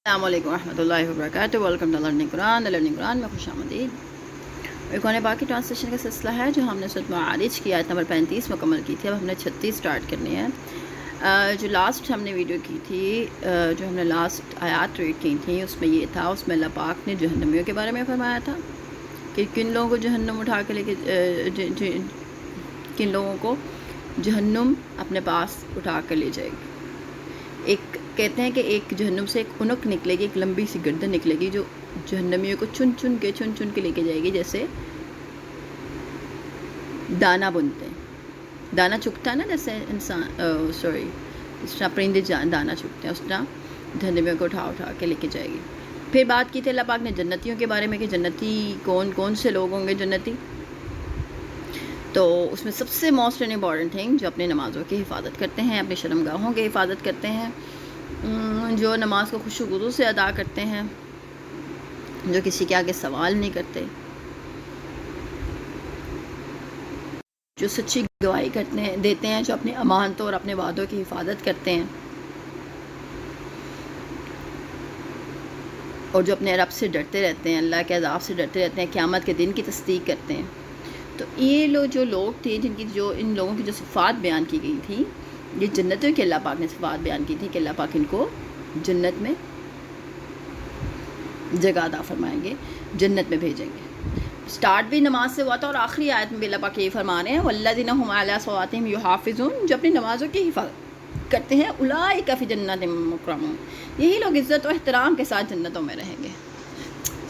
السلام علیکم ورحمۃ اللہ وبرکاتہ. ویلکم ٹو لرننگ قرآن میں خوش آمدید. قرآن پاک کی ٹرانسلیشن کا سلسلہ ہے جو ہم نے سورۃ معارج کی آیت نمبر 35 مکمل کی تھی. اب ہم نے 36 سٹارٹ کرنی ہے. جو لاسٹ ہم نے ویڈیو کی تھی، جو ہم نے لاسٹ آیات ریڈ کی تھیں، اس میں یہ تھا، اس میں اللہ پاک نے جہنمیوں کے بارے میں فرمایا تھا کہ کن لوگوں کو جہنم اٹھا کے لے کے کن لوگوں کو جہنم اپنے پاس اٹھا کر لے جائے گی. ایک کہتے ہیں کہ ایک جہنم سے ایک انک نکلے گی، ایک لمبی سی گردن نکلے گی جو جہنمیوں کو چن چن کے لے کے جائے گی، جیسے دانا بنتے ہیں، دانا چگتا ہے نا، جیسے انسان اس طرح پرندے دانا چگتے ہیں، اس طرح جہنمیوں کو اٹھا کے لے کے جائے گی. پھر بات کی تھی اللہ پاک نے جنتیوں کے بارے میں کہ جنتی کون سے لوگ ہوں گے جنتی. تو اس میں سب سے موسٹ اینڈ امپورٹنٹ تھنگ جو اپنے نمازوں کی حفاظت کرتے ہیں، اپنی شرمگاہوں کی حفاظت کرتے ہیں، جو نماز کو خوشو خضو سے ادا کرتے ہیں، جو کسی کے آگے سوال نہیں کرتے، جو سچی گواہی دیتے ہیں، جو اپنی امانتوں اور اپنے وعدوں کی حفاظت کرتے ہیں، اور جو اپنے رب سے ڈرتے رہتے ہیں، اللہ کے عذاب سے ڈرتے رہتے ہیں، قیامت کے دن کی تصدیق کرتے ہیں. تو یہ جو لوگ تھے جو ان لوگوں کی جو صفات بیان کی گئی تھی، یہ جنتوں کی اللہ پاک نے صفات بیان کی تھی کہ اللہ پاک ان کو جنت میں جگہ عطا فرمائیں گے، جنت میں بھیجیں گے. سٹارٹ بھی نماز سے ہوا تھا اور آخری آیت میں بھی اللہ پاک یہی فرما رہے ہیں والذین هم علی صلاتهم یحافظون، جو اپنی نمازوں کی حفاظت کرتے ہیں، اولئک فی جنات مکرمون، یہی لوگ عزت و احترام کے ساتھ جنتوں میں رہیں گے.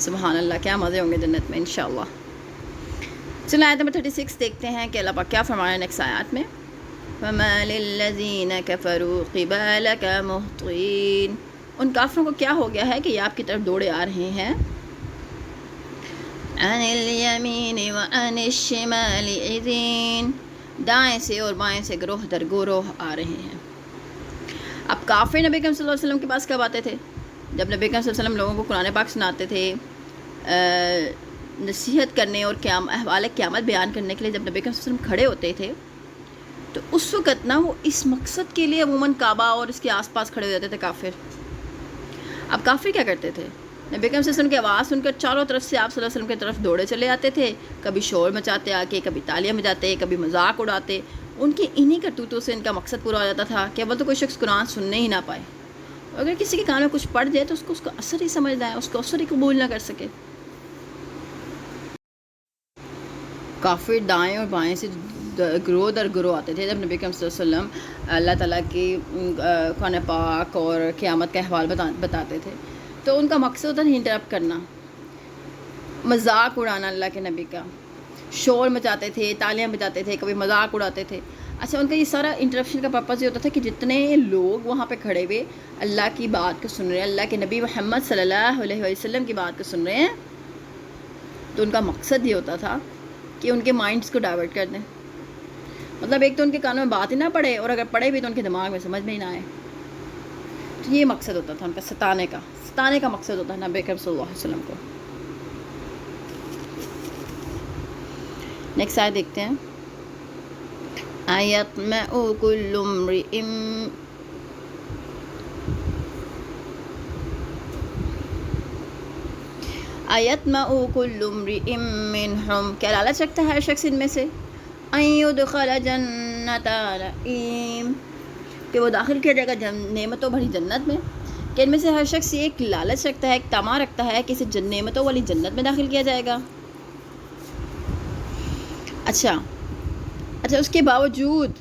سبحان اللہ، کیا مزے ہوں گے جنت میں انشاءاللہ. چلیں آیت نمبر 36 دیکھتے ہیں کہ اللہ پاک کیا فرما رہے ہیں نیکسٹ آیات میں. فَمَا لِلَّذِينَ كَفَرُوا قِبَالَكَ مُهْطِعِينَ، ان کافروں کو کیا ہو گیا ہے کہ یہ آپ کی طرف دوڑے آ رہے ہیں. عَنِ الْيَمِينِ وَعَنِ الشِّمَالِ عِزِينَ، دائیں سے اور بائیں سے گروہ در گروہ آ رہے ہیں. اب کافر نبی کریم صلی اللہ علیہ وسلم کے پاس کب آتے تھے؟ جب نبی کریم صلی اللہ علیہ وسلم لوگوں کو قرآن پاک سناتے تھے، نصیحت کرنے اور احوال قیامت بیان کرنے کے لیے جب نبی کریم صلی اللہ علیہ وسلم کھڑے ہوتے تھے، تو اس وقت نا وہ اس مقصد کے لیے عموماً کعبہ اور اس کے آس پاس کھڑے ہو جاتے تھے کافر. اب کافر کیا کرتے تھے؟ نبی کریم صلی اللہ علیہ وسلم کی آواز سن کر چاروں طرف سے آپ صلی اللہ علیہ وسلم کی طرف دوڑے چلے آتے تھے، کبھی شور مچاتے آ کے، کبھی تالیاں بجاتے، کبھی مذاق اڑاتے. ان کی انہی کرتوتوں سے ان کا مقصد پورا ہو جاتا تھا کہ اول تو کوئی شخص قرآن سننے ہی نہ پائے، اگر کسی کے کان میں کچھ پڑ جائے تو اس کا اثر ہی سمجھنا ہے، اس کا اثر ہی قبول نہ کر سکے. کافر دائیں اور بائیں سے گروہ در گروہ آتے تھے جب نبی کریم صلی اللہ علیہ وسلم اللہ تعالیٰ کی قرآن پاک اور قیامت کا احوال بتاتے تھے. تو ان کا مقصد ہوتا ہے انٹرپٹ کرنا، مذاق اڑانا اللہ کے نبی کا. شور مچاتے تھے، تالیاں بجاتے تھے، کبھی مذاق اڑاتے تھے. اچھا، ان کا یہ سارا انٹرپشن کا پرپز یہ ہوتا تھا کہ جتنے لوگ وہاں پہ کھڑے ہوئے اللہ کی بات کو سن رہے ہیں، اللہ کے نبی محمد صلی اللہ علیہ وسلم کی بات کو سن رہے ہیں، تو ان کا مقصد یہ ہوتا تھا کہ ان کے مائنڈز کو ڈائیورٹ کر دیں. مطلب ایک تو ان کے کانوں میں بات ہی نہ پڑے، اور اگر پڑے بھی تو ان کے دماغ میں سمجھ میں ہی نہ آئے. تو یہ مقصد ہوتا تھا ان کا، ستانے کا مقصد ہوتا ہے نبی کریم صلی اللہ علیہ وسلم کو. نیکسٹ آیت دیکھتے ہیں. أَيَطْمَعُ كُلُّ امْرِئٍ مِّنْهُمْ، کیا لالچ رکھتا ہے ہر شخص ان میں سے، أَن يُدْخَلَ جَنَّةَ نَعِيمٍ، کہ وہ داخل کیا جائے گا نعمتوں بھری جنت میں. کہ ان میں سے ہر شخص یہ ایک لالچ رکھتا ہے، ایک طمع رکھتا ہے کہ اسے نعمتوں والی جنت میں داخل کیا جائے گا. اچھا، اس کے باوجود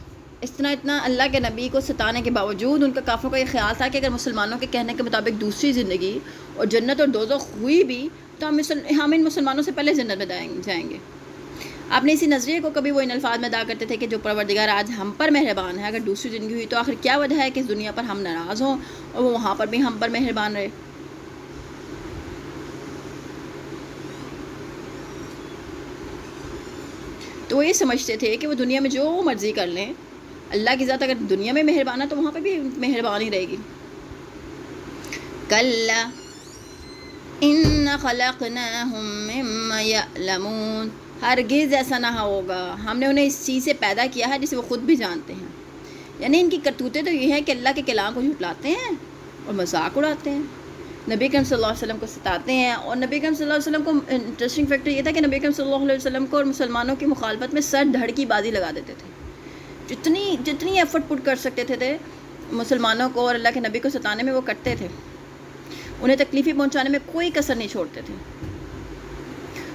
اتنا اللہ کے نبی کو ستانے کے باوجود ان کا کافروں کا یہ خیال تھا کہ اگر مسلمانوں کے کہنے کے مطابق دوسری زندگی اور جنت اور دوزخ ہوئی بھی تو ہم ان مسلمانوں سے پہلے جنت میں جائیں گے. آپ نے اسی نظریے کو کبھی وہ ان الفاظ میں ادا کرتے تھے کہ جو پروردگار آج ہم پر مہربان ہے، اگر دوسری زندگی ہوئی تو آخر کیا وجہ ہے کہ اس دنیا پر ہم ناراض ہوں اور وہ وہاں پر بھی ہم پر مہربان رہے. تو وہ یہ سمجھتے تھے کہ وہ دنیا میں جو مرضی کر لیں، اللہ کی ذات اگر دنیا میں مہربان ہے تو وہاں پہ بھی مہربان ہی رہے گی. کلا ان خلقناہم مما یعلمون، ہرگز ایسا نہ ہوگا، ہم نے انہیں اس چیز سے پیدا کیا ہے جسے وہ خود بھی جانتے ہیں. یعنی ان کی کرتوتیں تو یہ ہیں کہ اللہ کے کلام کو جھٹلاتے ہیں اور مذاق اڑاتے ہیں. نبی کریم صلی اللہ علیہ وسلم کو ستاتے ہیں. اور نبی کریم صلی اللہ علیہ وسلم کو انٹرسٹنگ فیکٹر یہ تھا کہ نبی کریم صلی اللہ علیہ وسلم کو اور مسلمانوں کی مخالفت میں سر دھڑ کی بازی لگا دیتے تھے. جتنی ایفرٹ پٹ کر سکتے تھے مسلمانوں کو اور اللہ کے نبی کو ستانے میں وہ کرتے تھے. انہیں تکلیفیں پہنچانے میں کوئی کسر نہیں چھوڑتے تھے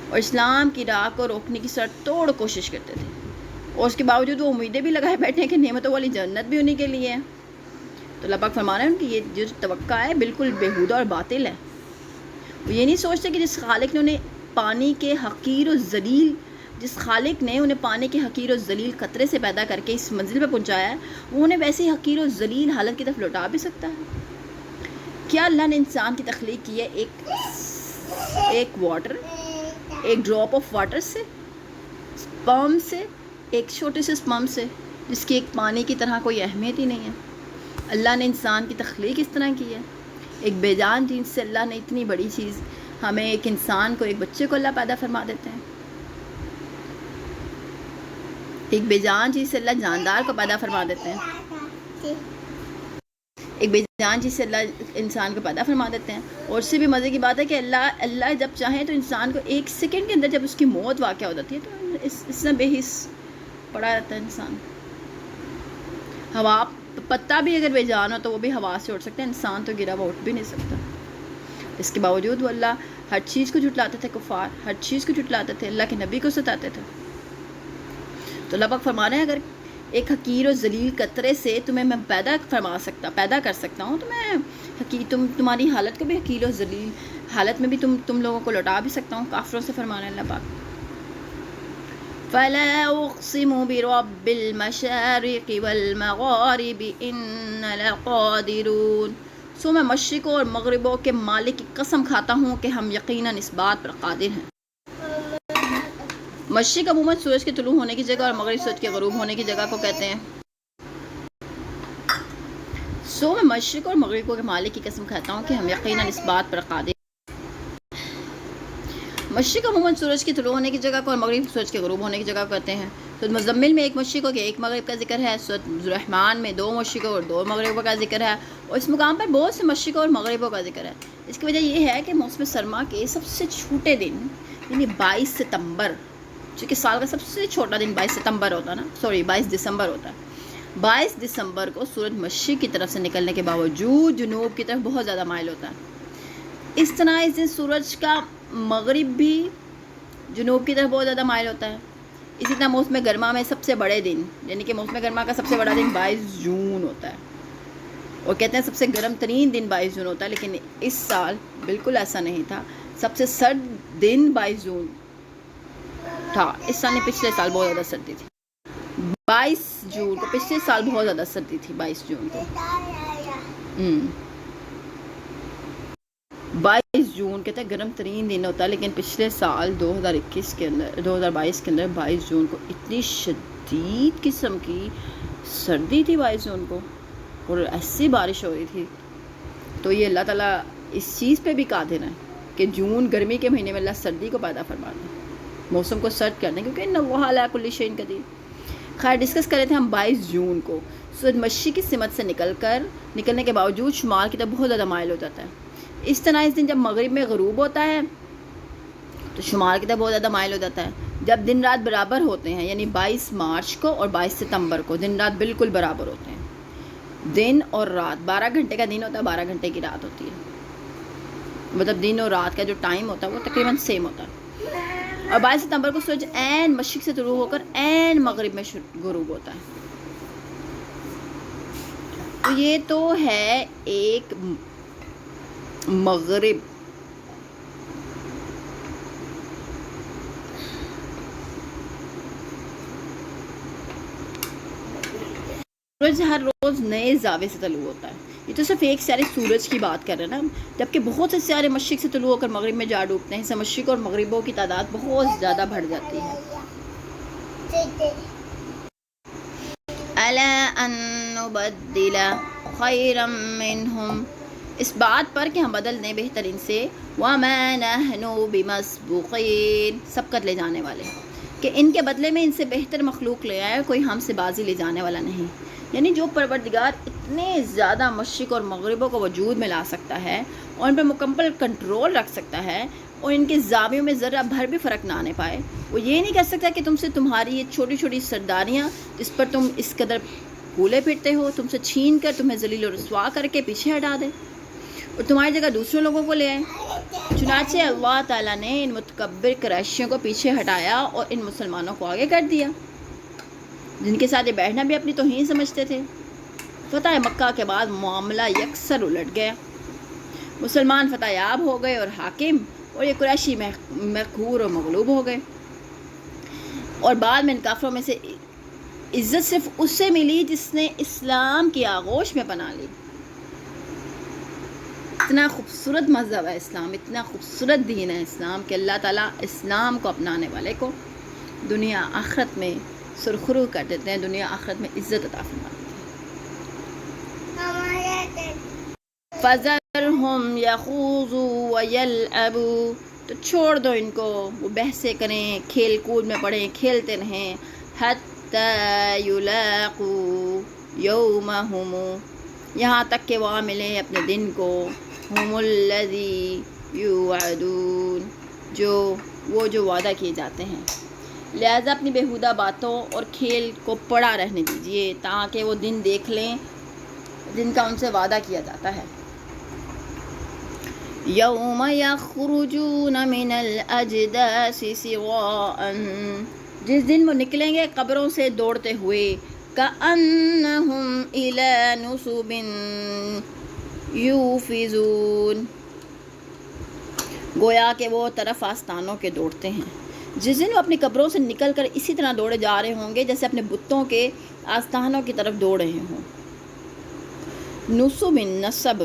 اور اسلام کی راہ کو روکنے کی سر توڑ کوشش کرتے تھے. اور اس کے باوجود وہ امیدیں بھی لگائے بیٹھے ہیں کہ نعمتوں والی جنت بھی انہی کے لیے ہے. تو اللہ پاک فرما رہے ہیں ان کی یہ جو توقع ہے بالکل بیہودہ اور باطل ہے. وہ یہ نہیں سوچتے کہ جس خالق نے انہیں پانی کے حقیر و ذلیل قطرے سے پیدا کر کے اس منزل پہ پہنچایا ہے، وہ انہیں ویسی حقیر و ذلیل حالت کی طرف لوٹا بھی سکتا ہے. کیا اللہ نے انسان کی تخلیق کی ہے ایک ڈراپ آف واٹر سے، سپرم سے، ایک چھوٹے سے سپرم سے جس کی ایک پانی کی طرح کوئی اہمیت ہی نہیں ہے. اللہ نے انسان کی تخلیق اس طرح کی ہے. ایک بے جان چیز سے اللہ نے اتنی بڑی چیز، ہمیں ایک انسان کو، ایک بچے کو اللہ پیدا فرما دیتے ہیں. ایک بے جان چیز سے اللہ جاندار کو پیدا فرما دیتے ہیں. ایک بے جان چیز سے اللہ انسان کو پیدا فرما دیتے ہیں. اور اس سے بھی مزے کی بات ہے کہ اللہ جب چاہیں تو انسان کو ایک سیکنڈ کے اندر جب اس کی موت واقع ہو جاتی ہے تو اس میں بے حس پڑا رہتا ہے انسان. ہوا پتا بھی اگر بے جان ہو تو وہ بھی ہوا سے اٹھ سکتا ہے، انسان تو گرا ہوا اٹھ بھی نہیں سکتا. اس کے باوجود وہ اللہ ہر چیز کو جھٹلاتے تھے. کفار ہر چیز کو جھٹلاتے تھے، اللہ کے نبی کو ستاتے تھے. تو اللہ پاک فرما رہے ہیں اگر ایک حقیر و ذلیل قطرے سے تمہیں میں پیدا کر سکتا ہوں تو میں تمہاری حالت کو بھی حقیر و ذلیل حالت میں بھی تم لوگوں کو لوٹا بھی سکتا ہوں. کافروں سے فرما رہے ہیں اللہ پاک. فَلَا أُقْسِمُ بِرَبِّ الْمَشَارِقِ وَالْمَغَارِبِ إِنَّا لَقَادِرُونَ. سو میں مشرقوں اور مغربوں کے مالک کی قسم کھاتا ہوں کہ ہم یقیناً اس بات پر قادر ہیں. مشرق عموماً سورج کے طلوع ہونے کی جگہ اور مغرب سورج کے غروب ہونے کی جگہ کو کہتے ہیں. سو میں مشرق اور مغربوں کے مالک کی قسم کھاتا ہوں کہ ہم یقیناً اس بات پر قادر. مشرق عموماً سورج کے طلوع ہونے کی جگہ کو اور مغرب سورج کے غروب ہونے کی جگہ کو کہتے ہیں. سورۃ مزمل میں ایک مشرق کے ایک مغرب کا ذکر ہے. سورۃ الرحمن میں 2 مشرقوں اور 2 مغربوں کا ذکر ہے. اور اس مقام پر بہت سے مشرقوں اور مغربوں کا ذکر ہے. اس کی وجہ یہ ہے کہ موسم سرما کے سب سے چھوٹے دن یعنی 22 ستمبر، چونکہ سال کا سب سے چھوٹا دن 22 ستمبر ہوتا ہے نا، 22 دسمبر ہوتا ہے. 22 دسمبر کو سورج مشرق کی طرف سے نکلنے کے باوجود جنوب کی طرف بہت زیادہ مائل ہوتا ہے. اس طرح اس دن سورج کا مغرب بھی جنوب کی طرف بہت زیادہ مائل ہوتا ہے. اسی طرح موسم گرما میں سب سے بڑے دن یعنی کہ موسم گرما کا سب سے بڑا دن 22 جون ہوتا ہے. اور کہتے ہیں سب سے گرم ترین دن 22 جون ہوتا ہے، لیکن اس سال بالکل ایسا نہیں تھا. سب سے سرد دن 22 جون تھا. اس سال نہیں، پچھلے سال بہت زیادہ سردی تھی 22 جون کو. پچھلے سال بہت زیادہ سردی تھی 22 جون کو. 22 جون کہتے ہیں گرم ترین دن ہوتا ہے، لیکن پچھلے سال 2022 کے اندر 22 جون کو اتنی شدید قسم کی سردی تھی 22 جون کو، اور ایسی بارش ہو رہی تھی. تو یہ اللہ تعالیٰ اس چیز پہ بھی قادر ہے کہ جون گرمی کے مہینے میں اللہ سردی کو پیدا فرما دیں، موسم کو سرد کر دیں، کیونکہ ان اللہ علی کل شیء قدیر. خیر ڈسکس کرے تھے ہم 22 جون کو. سورج مشرق کی سمت سے نکلنے کے باوجود شمال کی طرف بہت زیادہ مائل ہو جاتا ہے. اس طرح اس دن جب مغرب میں غروب ہوتا ہے تو شمال کی طرف بہت زیادہ مائل ہو جاتا ہے. جب دن رات برابر ہوتے ہیں یعنی 22 مارچ کو اور 22 ستمبر کو دن رات بالکل برابر ہوتے ہیں. دن اور رات 12 گھنٹے کا دن ہوتا ہے، 12 گھنٹے کی رات ہوتی ہے. مطلب دن اور رات کا جو ٹائم ہوتا ہے وہ تقریباً سیم ہوتا ہے. اور 22 ستمبر کو سورج عین مشرق سے طلوع ہو کر عین مغرب میں غروب ہوتا ہے. تو یہ تو ہے ایک مغرب. سورج ہر روز نئے زاویے سے طلوع ہوتا ہے. یہ تو صرف ایک سیارے سورج کی بات کر رہے ہیں نا، جبکہ بہت سے سیارے مشرق سے طلوع ہو کر مغرب میں جا ڈوبتے ہیں. اس سے مشرق اور مغربوں کی تعداد بہت زیادہ بڑھ جاتی ہے. الا ان نبدل خیرا منہم، اس بات پر کہ ہم بدل دیں بہترین سے. وما نحن بمسبوقین، سبقت لے جانے والے، کہ ان کے بدلے میں ان سے بہتر مخلوق لے آئے، کوئی ہم سے بازی لے جانے والا نہیں. یعنی جو پروردگار اتنے زیادہ مشرق اور مغربوں کو وجود میں لا سکتا ہے اور ان پر مکمل کنٹرول رکھ سکتا ہے اور ان کے زاویوں میں ذرہ بھر بھی فرق نہ آنے پائے. وہ یہ نہیں کر سکتا کہ تم سے تمہاری یہ چھوٹی چھوٹی سرداریاں جس پر تم اس قدر پھولے پھرتے ہو تم سے چھین کر تمہیں ذلیل و رسوا کر کے پیچھے ہٹا دے اور تمہاری جگہ دوسرے لوگوں کو لے آئے. چنانچہ اللہ تعالیٰ نے ان متکبر قریشیوں کو پیچھے ہٹایا اور ان مسلمانوں کو آگے کر دیا جن کے ساتھ یہ بیٹھنا بھی اپنی توہین سمجھتے تھے. فتح مکہ کے بعد معاملہ یکسر الٹ گیا. مسلمان فتح یاب ہو گئے اور حاکم اور یہ قریشی مقہور اور مغلوب ہو گئے. اور بعد میں ان کافروں میں سے عزت صرف اس سے ملی جس نے اسلام کی آغوش میں پناہ لی. اتنا خوبصورت مذہب ہے اسلام, اتنا خوبصورت دین ہے اسلام کہ اللہ تعالیٰ اسلام کو اپنانے والے کو دنیا آخرت میں سرخرو کر دیتے ہیں, دنیا آخرت میں عزت عطا فرماتے ہیں. فَذَرْهُمْ يَخُوضُوا وَيَلْعَبُوا, تو چھوڑ دو ان کو, وہ بحثیں کریں, کھیل کود میں پڑھیں, کھیلتے رہیں. حَتَّى يُلَاقُوا يَوْمَهُمْ, یہاں تک کہ وہ ملیں اپنے دن کو. هُمُ الَّذِي يُوعَدُونَ, جو وعدہ کیے جاتے ہیں. لہذا اپنی بیہودہ باتوں اور کھیل کو پڑا رہنے دیجیے تاکہ وہ دن دیکھ لیں جن کا ان سے وعدہ کیا جاتا ہے. یوم یخرجون من الاجداث سراعا, جس دن وہ نکلیں گے قبروں سے دوڑتے ہوئے. کأنہم الی نصب یوفزون, گویا کہ وہ طرف آستانوں کے دوڑتے ہیں. جس دن وہ اپنی قبروں سے نکل کر اسی طرح دوڑے جا رہے ہوں گے جیسے اپنے بتوں کے آستانوں کی طرف دوڑ رہے ہوں. نصب, نصب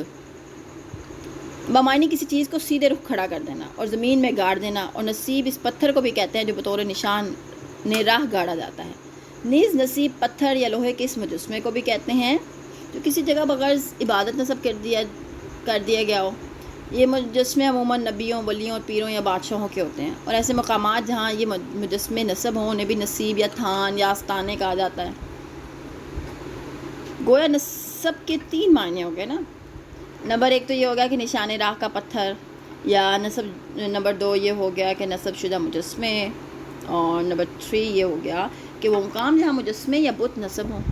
بمعنی کسی چیز کو سیدھے رخ کھڑا کر دینا اور زمین میں گاڑ دینا, اور نصیب اس پتھر کو بھی کہتے ہیں جو بطور نشان راہ گاڑا جاتا ہے. نیز نصیب پتھر یا لوہے کے اس مجسمے کو بھی کہتے ہیں جو کسی جگہ بغیر عبادت نصب کر دیا گیا ہو. یہ مجسمے عموماً نبیوں, ولیوں, پیروں یا بادشاہوں کے ہوتے ہیں, اور ایسے مقامات جہاں یہ مجسمے نصب ہوں انہیں بھی نصیب یا تھان یا آستانے کہا جاتا ہے. گویا نصب کے 3 معنی ہو گئے نا. نمبر 1 تو یہ ہو گیا کہ نشان راہ کا پتھر یا نصب. نمبر 2 یہ ہو گیا کہ نصب شدہ مجسمے. اور نمبر 3 یہ ہو گیا کہ وہ مقام جہاں مجسمے یا بت نصب ہوں.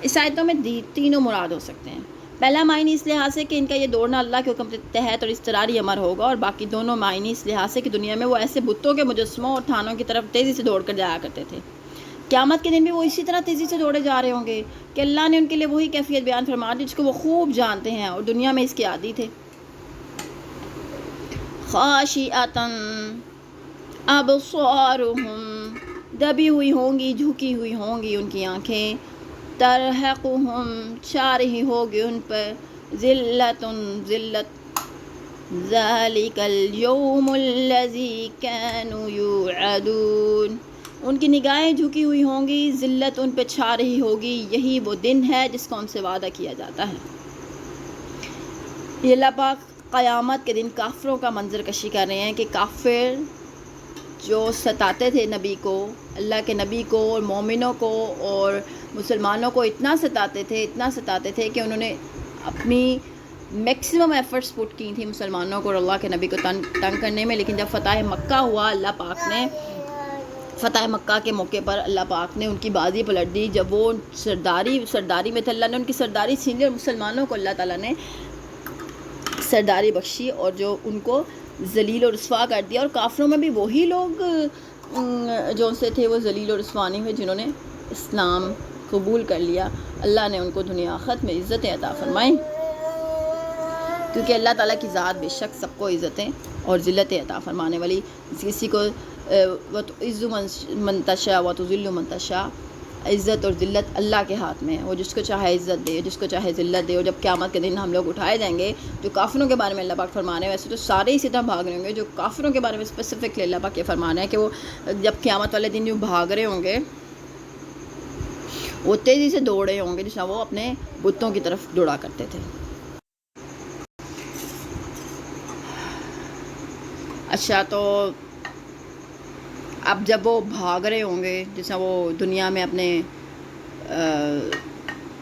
اس آیتوں میں تینوں مراد ہو سکتے ہیں. پہلا معنی اس لحاظ سے کہ ان کا یہ دوڑنا اللہ کے حکم کے تحت اور اضطراری امر ہوگا, اور باقی دونوں معنی اس لحاظ سے کہ دنیا میں وہ ایسے بتوں کے مجسموں اور تھانوں کی طرف تیزی سے دوڑ کر جایا کرتے تھے. قیامت کے دن بھی وہ اسی طرح تیزی سے دوڑے جا رہے ہوں گے کہ اللہ نے ان کے لیے وہی کیفیت بیان فرما دی جس کو وہ خوب جانتے ہیں اور دنیا میں اس کے عادی تھے. خاشعۃ ابصارہم, دبی ہوئی ہوں گی, جھکی ہوئی ہوں گی ان کی آنکھیں. ترہقہم, چھا رہی ہوگی ان پر ذلۃ, ذلت. ذالک الیوم الذی کانوا یوعدون, ان کی نگاہیں جھکی ہوئی ہوں گی, ذلت ان پہ چھا رہی ہوگی, یہی وہ دن ہے جس کا ان سے وعدہ کیا جاتا ہے. یہ اللہ پاک قیامت کے دن کافروں کا منظر کشی کر رہے ہیں کہ کافر جو ستاتے تھے نبی کو, اللہ کے نبی کو اور مومنوں کو اور مسلمانوں کو اتنا ستاتے تھے کہ انہوں نے اپنی میکسیمم ایفرٹس پٹ کی تھی مسلمانوں کو اور اللہ کے نبی کو تنگ کرنے میں. لیکن جب فتح مکہ ہوا, اللہ پاک نے فتح مکہ کے موقع پر اللہ پاک نے ان کی بازی پلٹ دی. جب وہ سرداری میں تھے, اللہ نے ان کی سرداری چھین لی اور مسلمانوں کو اللہ تعالیٰ نے سرداری بخشی اور جو ان کو ذلیل و رسوا کر دیا. اور کافروں میں بھی وہی لوگ جو ان سے تھے وہ ذلیل و رسوا نہیں ہوئے جنہوں نے اسلام قبول کر لیا. اللہ نے ان کو دنیا آخرت میں عزتیں عطا فرمائیں, کیونکہ اللہ تعالیٰ کی ذات بے شک سب کو عزتیں اور ذلتیں عطا فرمانے والی. کسی کو وَتُعِزُّ مَن تَشَاءُ وَتُذِلُّ مَن تَشَاءُ, عزت اور ذلت اللہ کے ہاتھ میں ہے, وہ جس کو چاہے عزت دے, جس کو چاہے ذلت دے. اور جب قیامت کے دن ہم لوگ اٹھائے جائیں گے, جو کافروں کے بارے میں اللہ پاک فرما رہے ہیں, ویسے تو سارے اسی طرح بھاگ رہے ہوں گے, جو کافروں کے بارے میں اسپیسیفکلی اللہ پاک یہ فرما رہے ہیں کہ وہ جب قیامت والے دن جو بھاگ رہے ہوں گے وہ تیزی سے دوڑ رہے ہوں گے جس طرح وہ اپنے بتوں کی طرف دوڑا کرتے تھے. اچھا, تو اب جب وہ بھاگ رہے ہوں گے, جیسا وہ دنیا میں اپنے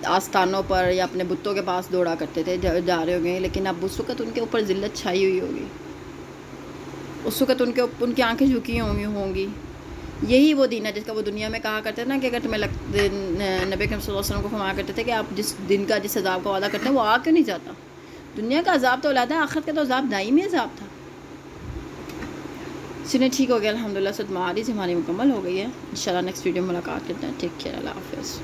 آستانوں پر یا اپنے بتوں کے پاس دوڑا کرتے تھے، جا رہے ہوں گے، لیکن اب اس وقت ان کے اوپر ذلت چھائی ہوئی ہوگی، اس وقت ان کی آنکھیں جھکی ہوں گی. یہی وہ دین ہے جس کا وہ دنیا میں کہا کرتے تھے نا کہ اگر تمہیں نبی کریم صلی اللہ علیہ وسلم کو فرمایا کرتے تھے کہ آپ جس دن کا جس عذاب کا وعدہ کرتے ہیں وہ آ کیوں نہیں جاتا. دنیا کا عذاب تو علیحدہ، آخرت کا تو عذاب دائمی عذاب تھا. سنیں ٹھیک ہو گیا الحمدللہ. صد معارض ہماری مکمل ہو گئی ہے. انشاءاللہ نیکسٹ ویڈیو میں ملاقات کرتے ہیں. Take care. اللہ حافظ.